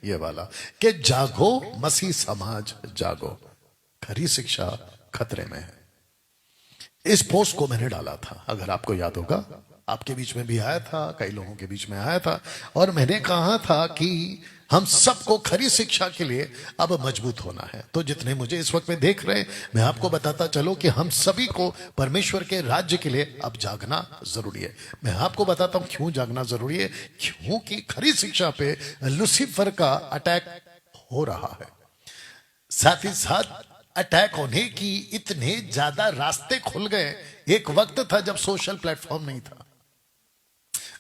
ये वाला कि जागो मसीह समाज जागो, खरी शिक्षा खतरे में है। इस पोस्ट को मैंने डाला था, अगर आपको याद होगा, आपके बीच में भी आया था, कई लोगों के बीच में आया था, और मैंने कहा था कि हम सबको खरी शिक्षा के लिए अब मजबूत होना है। तो जितने मुझे इस वक्त में देख रहे हैं, मैं आपको बताता चलो कि हम सभी को परमेश्वर के राज्य के लिए अब जागना जरूरी है। मैं आपको बताता हूं क्यों जागना जरूरी है, क्योंकि खरी शिक्षा पे लूसीफर का अटैक हो रहा है। साथ ही साथ अटैक होने की इतने ज्यादा रास्ते खुल गए। एक वक्त था जब सोशल प्लेटफॉर्म नहीं था,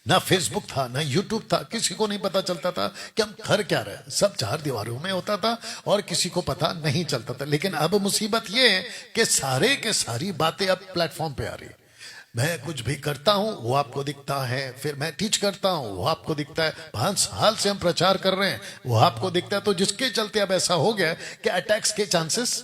ना फेसबुक था, ना यूट्यूब था, किसी को नहीं पता चलता था कि हम कर क्या रहे, सब चार दीवारों में होता था और किसी को पता नहीं चलता था। लेकिन अब मुसीबत यह है कि सारे के सारी बातें अब प्लेटफॉर्म पे आ रही है। मैं कुछ भी करता हूं वो आपको दिखता है, फिर मैं टीच करता हूं वो आपको दिखता है, 5 साल से हम प्रचार कर रहे हैं वो आपको दिखता है। तो जिसके चलते अब ऐसा हो गया कि अटैक्स के चांसेस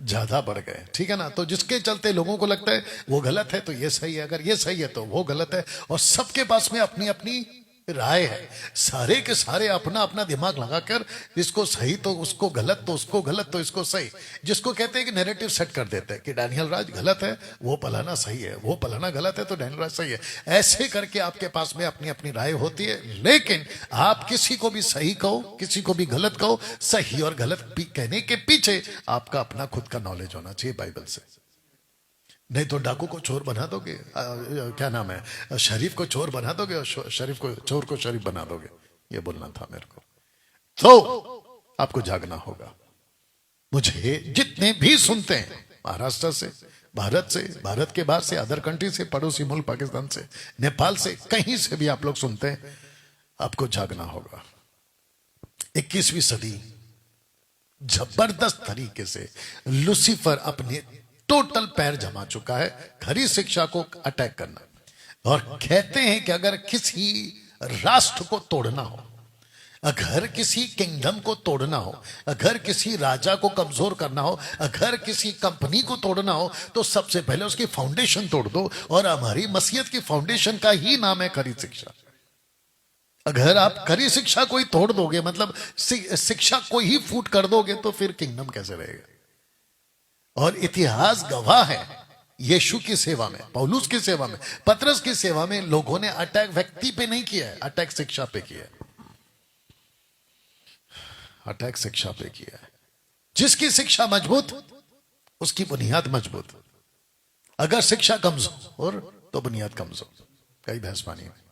ज्यादा बढ़ गए, ठीक है ना। तो जिसके चलते लोगों को लगता है वो गलत है तो ये सही है, अगर ये सही है तो वो गलत है, और सबके पास में अपनी अपनी राय है। सारे के सारे अपना अपना दिमाग लगाकर इसको सही तो उसको गलत, तो उसको गलत तो इसको सही, जिसको कहते हैं कि नैरेटिव सेट कर देते हैं कि डैनियल राज गलत है, वो पलाना सही है, वो पलाना गलत है तो डैनियल राज सही है। ऐसे करके आपके पास में अपनी अपनी राय होती है। लेकिन आप किसी को भी सही कहो, किसी को भी गलत कहो, सही और गलत कहने के पीछे आपका अपना खुद का नॉलेज होना चाहिए बाइबल से। नहीं तो डाकू को चोर बना दोगे, क्या नाम है, शरीफ को चोर बना दोगे और शरीफ को चोर को शरीफ बना दोगे। ये बोलना था मेरे को। तो आपको जागना होगा। मुझे जितने भी सुनते हैं महाराष्ट्र से, भारत से, भारत के बाहर से, अदर कंट्री से, पड़ोसी मुल्क पाकिस्तान से, नेपाल से, कहीं से भी आप लोग सुनते हैं, आपको जागना होगा। 21वीं सदी जबरदस्त तरीके से लूसीफर अपने टोटल पैर जमा चुका है खरी शिक्षा को अटैक करना। और कहते हैं कि अगर किसी राष्ट्र को तोड़ना हो, अगर किसी किंगडम को तोड़ना हो, अगर किसी राजा को कमजोर करना हो, अगर किसी कंपनी को तोड़ना हो, तो सबसे पहले उसकी फाउंडेशन तोड़ दो। और हमारी मसीहत की फाउंडेशन का ही नाम है खरी शिक्षा। अगर आप खरी शिक्षा को ही तोड़ दोगे, मतलब शिक्षा को ही फूट कर दोगे, तो फिर किंगडम कैसे रहेगा। और इतिहास गवाह है, यीशु की सेवा में, पौलुस की सेवा में, पतरस की सेवा में लोगों ने अटैक व्यक्ति पे नहीं किया है, अटैक शिक्षा पे किया है। अटैक शिक्षा पे किया है। जिसकी शिक्षा मजबूत उसकी बुनियाद मजबूत, अगर शिक्षा कमजोर तो बुनियाद कमजोर, कई बहस पानी में।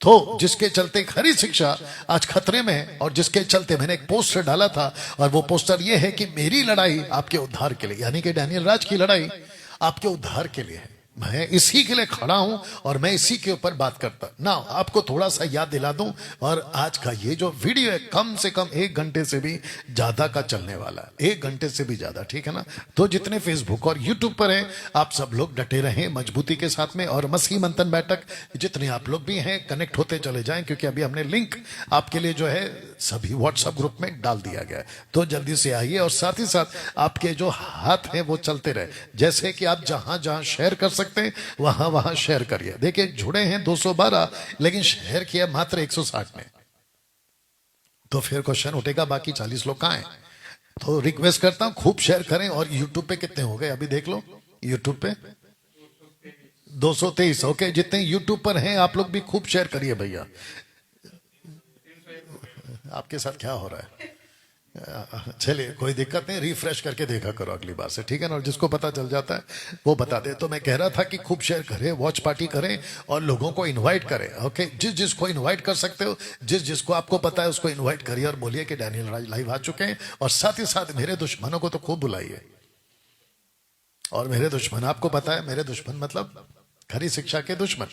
तो जिसके चलते खरी शिक्षा आज खतरे में है, और जिसके चलते मैंने एक पोस्टर डाला था, और वो पोस्टर ये है कि मेरी लड़ाई आपके उद्धार के लिए, यानी कि डैनियल राज की लड़ाई आपके उद्धार के लिए है। मैं इसी के लिए खड़ा हूं और मैं इसी के ऊपर बात करता ना। आपको थोड़ा सा याद दिला दूं, और आज का ये जो वीडियो है कम से कम 1 घंटे से भी ज्यादा का चलने वाला है, 1 घंटे से भी ज्यादा, ठीक है ना। तो जितने फेसबुक और यूट्यूब पर हैं, आप सब लोग डटे रहें मजबूती के साथ में, और मसीह मंथन बैठक जितने आप लोग भी हैं कनेक्ट होते चले जाएं, क्योंकि अभी हमने लिंक आपके लिए जो है सभी व्हाट्सएप ग्रुप में डाल दिया गया है। तो जल्दी से आइए, और साथ ही साथ आपके जो हाथ हैं वो चलते रहे, जैसे कि आप जहां जहां शेयर कर सकते हैं वहां वहां शेयर करिए। देखिए जुड़े हैं 212, लेकिन शेयर किया मात्र 160 ने। तो फिर क्वेश्चन उठेगा बाकी 40 लोग कहां हैं। तो रिक्वेस्ट करता हूं खूब शेयर करें। और यूट्यूब पे कितने हो गए अभी देख लो, यूट्यूब पे 223। ओके, जितने यूट्यूब पर हैं आप लोग भी खूब शेयर करिए भैया। आपके साथ क्या हो रहा है, चलिए कोई दिक्कत नहीं, रिफ्रेश करके देखा करो अगली बार से, ठीक है ना। और जिसको पता चल जाता है वो बता दे। तो मैं कह रहा था कि खूब शेयर करें, वॉच पार्टी करें, और लोगों को इनवाइट करें। ओके, जिस जिसको इनवाइट कर सकते हो, जिस जिसको आपको पता है उसको इनवाइट करिए, और बोलिए कि डैनियल राज लाइव आ चुके हैं। और साथ ही साथ मेरे दुश्मनों को तो खूब बुलाइए। और मेरे दुश्मन आपको पता है, मेरे दुश्मन मतलब खरी शिक्षा के दुश्मन।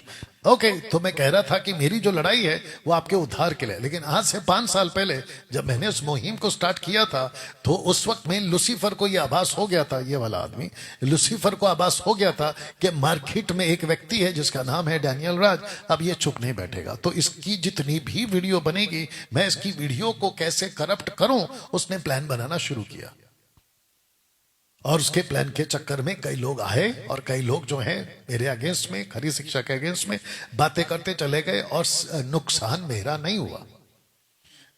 ओके, तो मैं कह रहा था कि मेरी जो लड़ाई है वो आपके उद्धार के लिए। लेकिन आज से 5 साल पहले जब मैंने उस मुहिम को स्टार्ट किया था, तो उस वक्त में लूसीफर को ये आभास हो गया था, ये वाला आदमी लूसीफर को आभास हो गया था कि मार्केट में एक व्यक्ति है जिसका नाम है डैनियल राज, अब ये चुप नहीं बैठेगा। तो इसकी जितनी भी वीडियो बनेगी, मैं इसकी वीडियो को कैसे करप्ट करूं, उसने प्लान बनाना शुरू किया। और उसके प्लान के चक्कर में कई लोग आए, और कई लोग जो हैं मेरे अगेंस्ट में, खरी शिक्षा के अगेंस्ट में बातें करते चले गए, और नुकसान मेरा नहीं हुआ।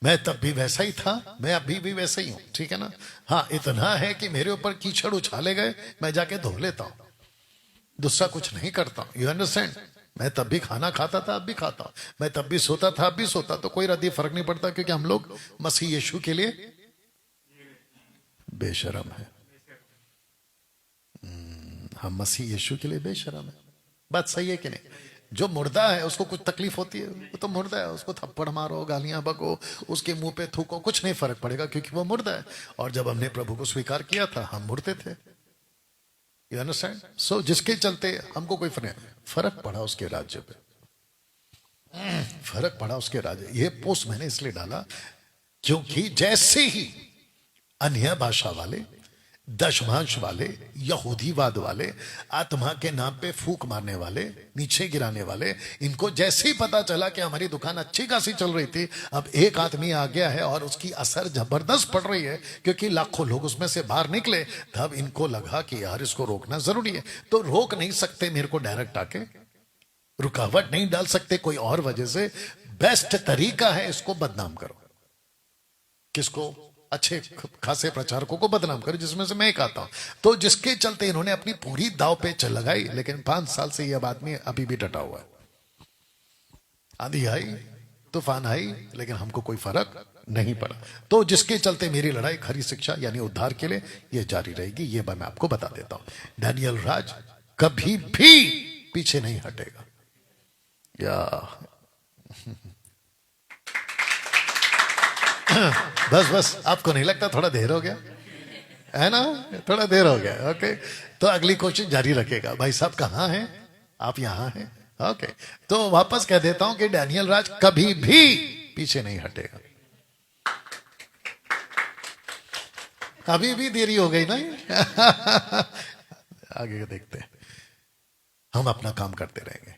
मैं तब भी वैसा ही था, मैं अभी भी वैसा ही हूं, ठीक है ना। हाँ, इतना है कि मेरे ऊपर कीचड़ उछाले गए, मैं जाके धो लेता हूं, दूसरा कुछ नहीं करता। You understand. मैं तब भी खाना खाता था, अब भी खाता हूं। मैं तब भी सोता था, अब भी सोता। तो कोई रद्दी फर्क नहीं पड़ता, क्योंकि हम लोग मसीह यीशु के लिए बेशरम है। हम मसीह यीशु के लिए बेशरम है। बात सही है कि नहीं। जो मुर्दा है उसको कुछ तकलीफ होती है, वो तो मुर्दा है, उसको थप्पड़ मारो, गालियां बको, उसके मुंह पे थूको, कुछ नहीं फर्क पड़ेगा, क्योंकि वो मुर्दा है। और जब हमने प्रभु को स्वीकार किया था, हम मुर्दे थे। You understand. सो जिसके चलते हमको कोई फर्क पड़ा उसके राज्य पे, फर्क पड़ा उसके राज्य। ये पोस्ट मैंने इसलिए डाला क्योंकि जैसे ही अन्य भाषा वाले, दशमांश वाले, यहूदीवाद वाले, आत्मा के नाम पे फूक मारने वाले, नीचे गिराने वाले, इनको जैसे ही पता चला कि हमारी दुकान अच्छी खासी चल रही थी, अब एक आदमी आ गया है और उसकी असर जबरदस्त पड़ रही है, क्योंकि लाखों लोग उसमें से बाहर निकले, तब इनको लगा कि यार इसको रोकना जरूरी है। तो रोक नहीं सकते मेरे को डायरेक्ट आके, रुकावट नहीं डाल सकते कोई और वजह से। बेस्ट तरीका है इसको बदनाम करो। किसको? अच्छे खासे प्रचारकों को बदनाम करो, जिसमें से मैं एक आता हूं। तो जिसके चलते इन्होंने अपनी पूरी दाव पे चल लगाई, लेकिन 5 साल से यह आदमी अभी भी डटा हुआ है। आंधी आई, तूफान आई, लेकिन हमको कोई फर्क नहीं पड़ा। तो जिसके चलते मेरी लड़ाई खरी शिक्षा यानी उद्धार के लिए यह जारी रहेगी, यह मैं आपको बता देता हूं। डैनियल राज कभी भी पीछे नहीं हटेगा। या बस बस, आपको नहीं लगता थोड़ा देर हो गया है ना? थोड़ा देर हो गया। ओके, तो अगली कोशिश जारी रखेगा। भाई साहब कहाँ हैं आप? यहाँ हैं। ओके, तो वापस कह देता हूं कि डैनियल राज कभी भी पीछे नहीं हटेगा। अभी भी देरी हो गई ना। आगे देखते हैं, हम अपना काम करते रहेंगे।